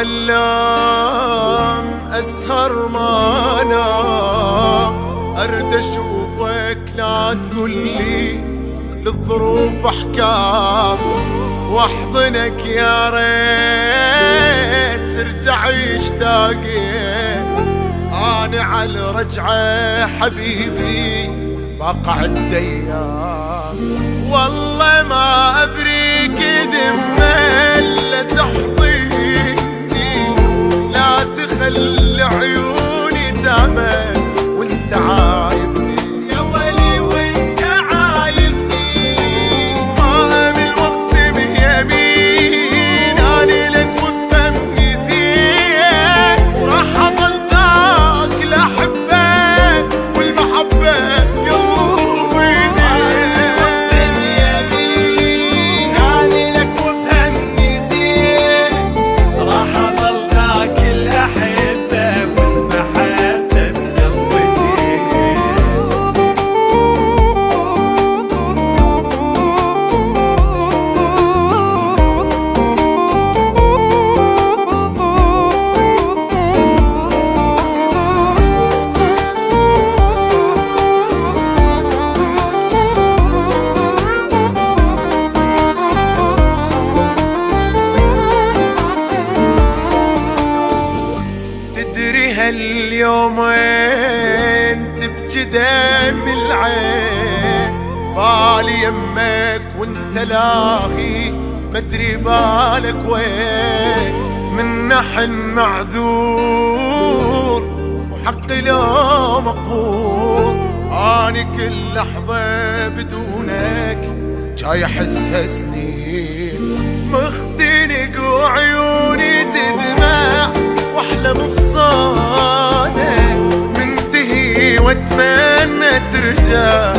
ألام أسهر ما أنام أرد أشوفك لا تقولي للظروف أحكام واحضنك يا ريت ترجعي اشتاقين أنا على رجعة حبيبي بقعد أيام والله ما أبريك دمه إلا تحضيني لا تخلي عيوني تعمل وانت عايفني يا ولي وانت عايفني ما أمل واقسم يمين أنا لك وبفمي زين وراح أضل ذاك الأحبة والمحبة هاليومين تبكي دم العين بالي يمك وانت لاهي مدري بالك وين من نحن معذور وحقي لا مقهور اني كل لحظة بدونك جاي احسها سنين مختنق وعيوني تدمع واحلم بصادق منتهي واتمنى ترجع